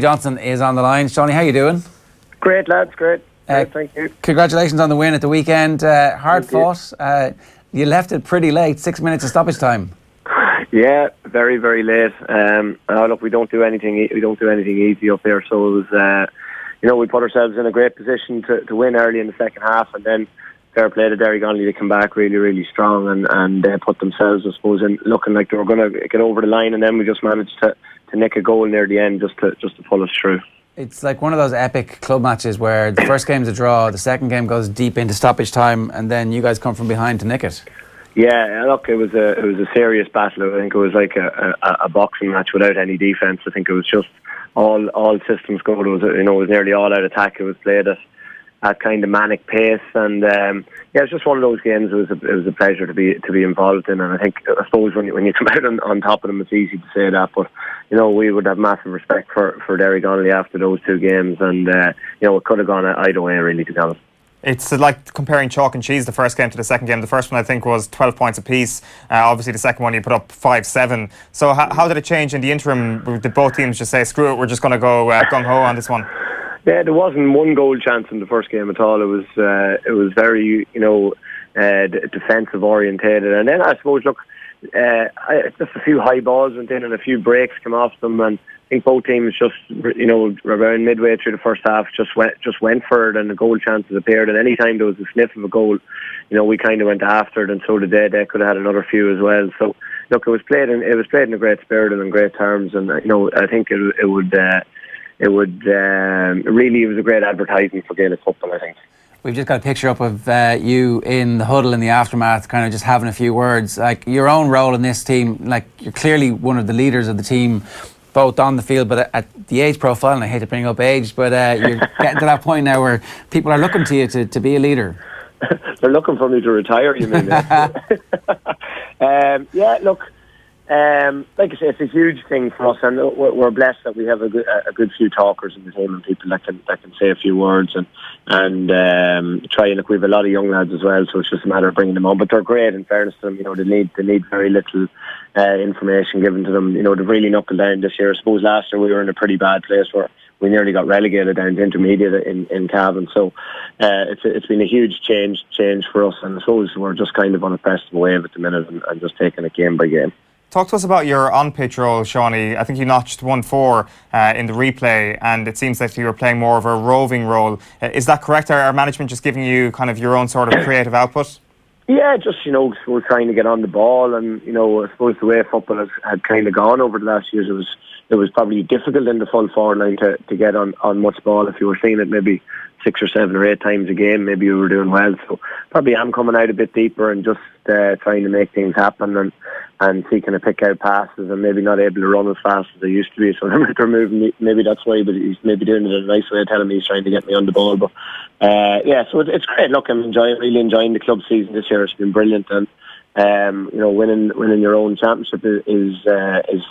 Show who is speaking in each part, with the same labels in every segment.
Speaker 1: Johnston is on the line. Seanie, how you doing?
Speaker 2: Great, lads, great. Thank you.
Speaker 1: Congratulations on the win at the weekend. Hard fought. You left it pretty late, 6 minutes of stoppage time.
Speaker 2: Yeah, very, very late. Look, we don't do anything. We don't do anything easy up here. So it was, we put ourselves in a great position to win early in the second half, and then fair play to Derry Gonley to come back really, really strong and put themselves, I suppose, in looking like they were going to get over the line, and then we just managed to nick a goal near the end just to pull us through.
Speaker 1: It's like one of those epic club matches where the first game's a draw, the second game goes deep into stoppage time, and then you guys come from behind to nick it. Yeah,
Speaker 2: look, it was a serious battle. I think it was like a boxing match without any defence. I think it was just all systems go. It was nearly all out attack. It was played at kind of manic pace, and it was just one of those games. It was a pleasure to be involved in, and I suppose when you come out on top of them, it's easy to say that, but we would have massive respect for Derry Gonley after those two games, and it could have gone either way, really, to be honest.
Speaker 3: It's like comparing chalk and cheese, the first game to the second game. The first one, I think, was 12 points apiece. Obviously, the second one, you put up 5-7. So how did it change in the interim? Did both teams just say, screw it, we're just going to go gung-ho on this one?
Speaker 2: Yeah, there wasn't one goal chance in the first game at all. It was very, defensive orientated. And then I suppose, look, just a few high balls went in and a few breaks came off them, and I think both teams just, around midway through the first half, just went for it, and the goal chances appeared. And any time there was a sniff of a goal, we kind of went after it, and so did they. They could have had another few as well. So, look, it was played in a great spirit and in great terms, and I think it was a great advertising for Gaelic football, I think.
Speaker 1: We've just got a picture up of you in the huddle in the aftermath, kind of just having a few words. Like, your own role in this team, like, you're clearly one of the leaders of the team, both on the field, but at the age profile, and I hate to bring up age, but you're getting to that point now where people are looking to you to be a leader.
Speaker 2: They're looking for me to retire, you mean? Yeah, look, like I say, it's a huge thing for us, and we're blessed that we have a good few talkers in the team and people that can say a few words and try. And look, we have a lot of young lads as well, so it's just a matter of bringing them on. But they're great, in fairness to them. They need very little information given to them. They've really knuckled down this year. I suppose last year we were in a pretty bad place where we nearly got relegated down to intermediate in Cavan. So it's been a huge change for us, and I suppose we're just kind of on a pressing wave at the minute and just taking it game by game.
Speaker 3: Talk to us about your on-pitch role, Seanie. I think you notched 1-4 in the replay, and it seems that you were playing more of a roving role. Is that correct? Are management just giving you kind of your own sort of creative output?
Speaker 2: Yeah, just, we're trying to get on the ball, and, I suppose the way football had kind of gone over the last years, it was probably difficult in the full forward line to get on much ball. If you were seeing it maybe 6 or 7 or 8 times a game, maybe you were doing well. So probably I'm coming out a bit deeper and just trying to make things happen and seeking to pick out passes, and maybe not able to run as fast as I used to be. So they're moving, maybe that's why, but he's maybe doing it in a nice way, telling me he's trying to get me on the ball. But so it's great. Look, I'm really enjoying the club season this year. It's been brilliant, and winning your own championship is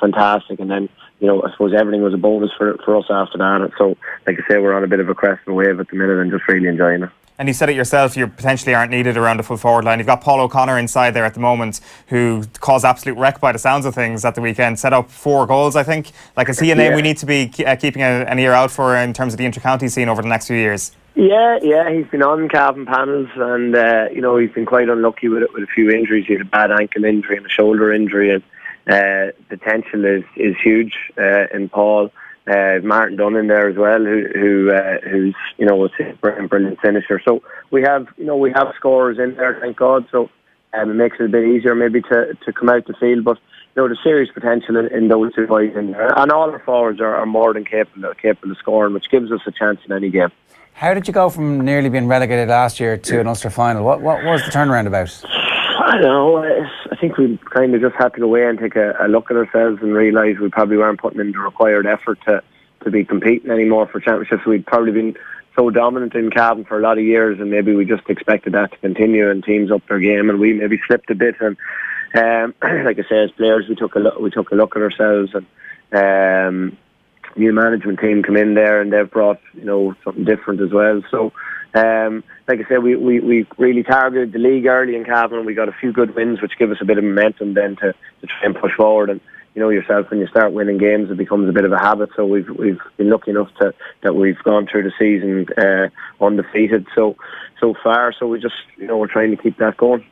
Speaker 2: fantastic. And then I suppose everything was a bonus for us after that. So, like I say, we're on a bit of a crest and wave at the minute, and just really enjoying it.
Speaker 3: And you said it yourself, you potentially aren't needed around the full forward line. You've got Paul O'Connor inside there at the moment, who caused absolute wreck by the sounds of things at the weekend. Set up 4 goals, I think. Like, is he a name we need to be keeping an ear out for in terms of the inter-county scene over the next few years? Yeah, he's been on Cavan panels, and he's been quite unlucky with a few injuries. He had a bad ankle injury and a shoulder injury, and potential is huge in Paul. Martin Dunn in there as well, who's a brilliant finisher. So we have scorers in there, thank God. So it makes it a bit easier maybe to come out the field. But there's serious potential in those 2 boys in there, and all our forwards are more than capable of scoring, which gives us a chance in any game.
Speaker 1: How did you go from nearly being relegated last year to an Ulster final? What was the turnaround about?
Speaker 2: I don't know. I think we kind of just had to go away and take a look at ourselves and realise we probably weren't putting in the required effort to be competing anymore for championships. We'd probably been so dominant in Cavan for a lot of years, and maybe we just expected that to continue, and teams up their game, and we maybe slipped a bit. And like I say, as players, we took a look at ourselves, and new management team come in there, and they've brought something different as well. So like I say, we really targeted the league early in Cavan, and we got a few good wins, which give us a bit of momentum then to try and push forward. And you know yourself, when you start winning games, it becomes a bit of a habit. So we've been lucky enough that we've gone through the season undefeated so far. So we just, you know, we're trying to keep that going.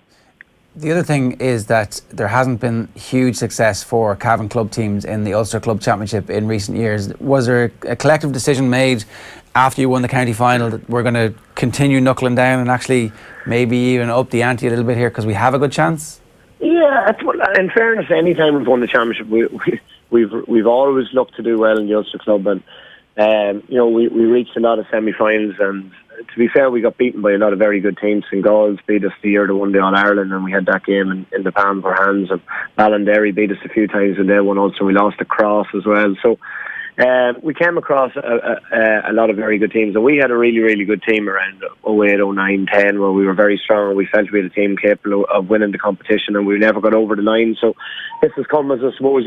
Speaker 1: The other thing is that there hasn't been huge success for Cavan club teams in the Ulster Club Championship in recent years. Was there a collective decision made after you won the county final that we're going to continue knuckling down and actually maybe even up the ante a little bit here because we have a good chance?
Speaker 2: Yeah, in fairness, any time we've won the championship, we've always looked to do well in the Ulster Club, and you know, we reached a lot of semi-finals, and to be fair, we got beaten by a lot of very good teams. St. Gaels beat us the year they won the All-Ireland, and we had that game in the palm of our hands. And Ballinderry beat us a few times, and they won also. We lost to Cross as well. So we came across a lot of very good teams, and we had a really, really good team around 08, 09, 10, where we were very strong, and we felt we had a team capable of winning the competition, and we never got over the line. So this has come as, I suppose,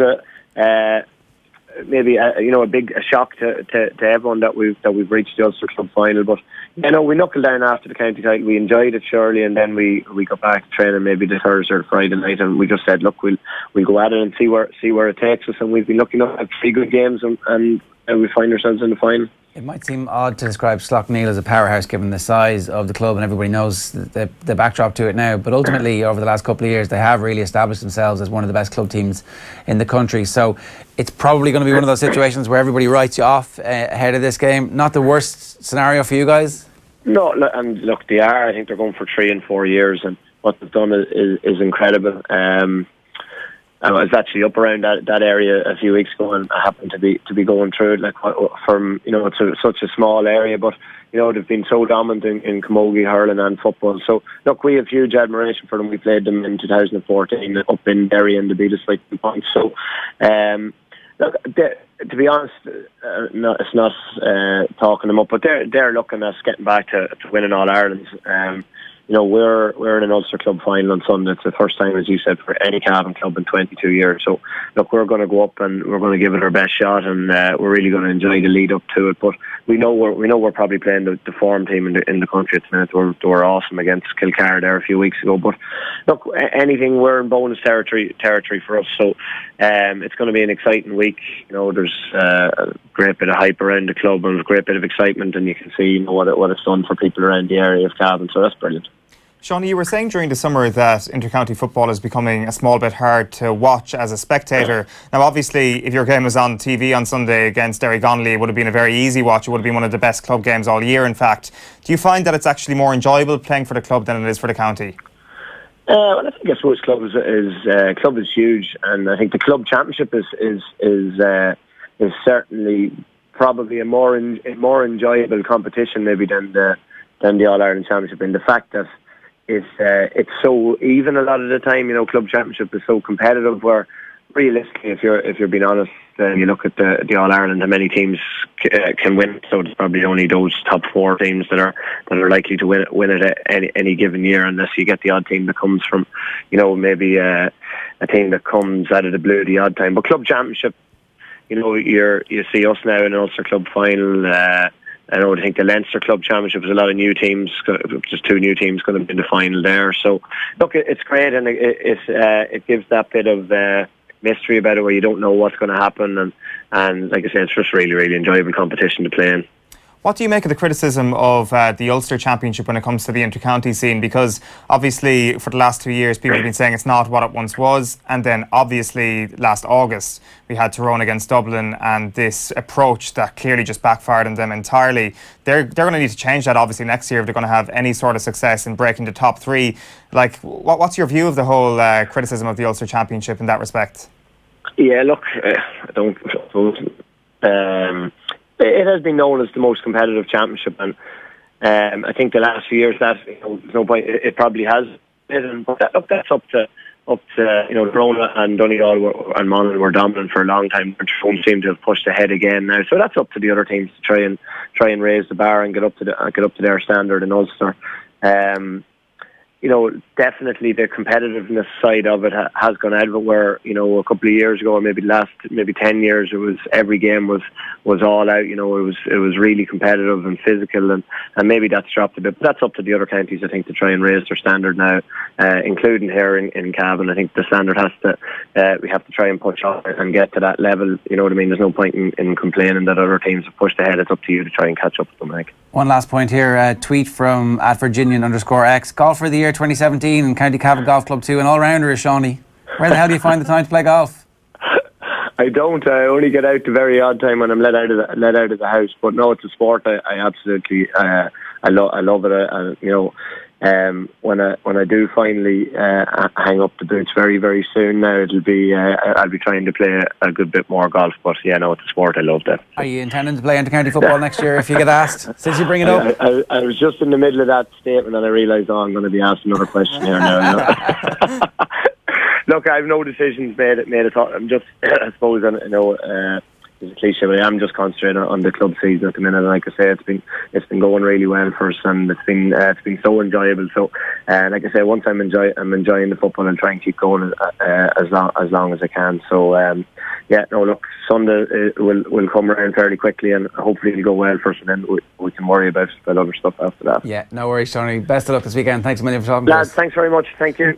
Speaker 2: maybe a shock to everyone that we've reached the Ulster Club final. But you know, we knuckled down after the county title. We enjoyed it surely, and then we got back to training maybe the Thursday or Friday night, and we just said, look, we'll go at it and see where it takes us. And we've been lucky enough to have 3 good games, and we find ourselves in the final.
Speaker 1: It might seem odd to describe Slaughtneil as a powerhouse given the size of the club, and everybody knows the backdrop to it now, but ultimately over the last couple of years they have really established themselves as one of the best club teams in the country. So it's probably going to be one of those situations where everybody writes you off ahead of this game. Not the worst scenario for you guys? No,
Speaker 2: and look, they are. I think they're going for 3 and 4 years, and what they've done is incredible. I was actually up around that area a few weeks ago, and I happened to be going through it. Like, from, you know, it's such a small area, but you know, they've been so dominant in camogie, hurling and football. So look, we have huge admiration for them. We played them in 2014 up in Derry, and they beat us by 2 points. So look, to be honest, it's not talking them up, but they're looking at us getting back to winning All Ireland. You know, we're in an Ulster Club final on Sunday. It's the first time, as you said, for any Cavan club in 22 years. So, look, we're going to go up and we're going to give it our best shot, and we're really going to enjoy the lead up to it. But we know we're probably playing the form team in the country at the minute. They were awesome against Kilcar there a few weeks ago. But look, anything, we're in bonus territory for us. So it's going to be an exciting week. You know, there's a great bit of hype around the club and a great bit of excitement, and you can see, you know, what it's done for people around the area of Cavan. So that's brilliant.
Speaker 3: Seanie, you were saying during the summer that intercounty football is becoming a small bit hard to watch as a spectator. Now, obviously, if your game was on TV on Sunday against Derry Gonley, it would have been a very easy watch. It would have been one of the best club games all year, in fact. Do you find that it's actually more enjoyable playing for the club than it is for the county?
Speaker 2: Well, I think club is huge, and I think the club championship is certainly probably a more enjoyable competition maybe than the All Ireland Championship, in the fact that it's so even a lot of the time. You know, club championship is so competitive, where realistically, if you're being honest, you look at the All Ireland, how many teams can win. So it's probably only those top 4 teams that are likely to win it any given year, unless you get the odd team that comes from, you know, maybe a team that comes out of the blue the odd time. But club championship, you know, you see us now in an Ulster Club final. I think the Leinster Club Championship is a lot of new teams. Just 2 new teams going to be in the final there. So look, it's great, and it gives that bit of mystery about it, where you don't know what's going to happen, and like I said, it's just really, really enjoyable competition to play in.
Speaker 3: What do you make of the criticism of the Ulster Championship when it comes to the inter-county scene? Because obviously for the last 2 years people have been saying it's not what it once was, and then obviously last August we had Tyrone against Dublin, and this approach that clearly just backfired on them entirely. They're going to need to change that obviously next year if they're going to have any sort of success in breaking the top 3. Like, what's your view of the whole criticism of the Ulster Championship in that respect?
Speaker 2: Yeah, look, I don't suppose it has been known as the most competitive championship, and I think the last few years that, you know, there's no point. It probably has been, but that's up to you know, Tyrone and Donegal and Monaghan were dominant for a long time. Tyrone seem to have pushed ahead again now, so that's up to the other teams to try and raise the bar and get up to their standard in Ulster. definitely the competitiveness side of it has gone out of it, where, a couple of years ago, or maybe 10 years, it was every game was all out. It was really competitive and physical, and maybe that's dropped a bit. But that's up to the other counties, I think, to try and raise their standard now, including here in Cavan. I think the standard we have to try and push on and get to that level. You know what I mean? There's no point in complaining that other teams have pushed ahead. It's up to you to try and catch up with them, Mike.
Speaker 1: One last point here, a tweet from @Virginian_X. Golfer of the year 2017 and County Cavan Golf Club 2, an all-rounder is Seanie. Where the hell do you find the time to play golf?
Speaker 2: I don't. I only get out the very odd time when I'm let out of the house. But no, it's a sport I absolutely I love it. When I do finally hang up the boots very, very soon now, it'll be I'll be trying to play a good bit more golf. But yeah, no, it's a sport I love. That.
Speaker 1: Are you intending to play inter-county football next year if you get asked? Since you bring it up,
Speaker 2: I was just in the middle of that statement and I realised, I'm going to be asked another question here now. Look, I have no decisions made. I'm just, I suppose, it's a cliche, but I'm just concentrating on the club season at the minute. And like I say, it's been going really well for us, and it's been so enjoyable. So, like I say, once I'm enjoying the football and trying to keep going as long as I can. So, look, Sunday will come around fairly quickly, and hopefully it'll go well for us, and then we can worry about other stuff after that.
Speaker 1: Yeah, no worries, Tony. Best of luck this weekend. Thanks a million for talking to us.
Speaker 2: Lads, thanks very much. Thank you.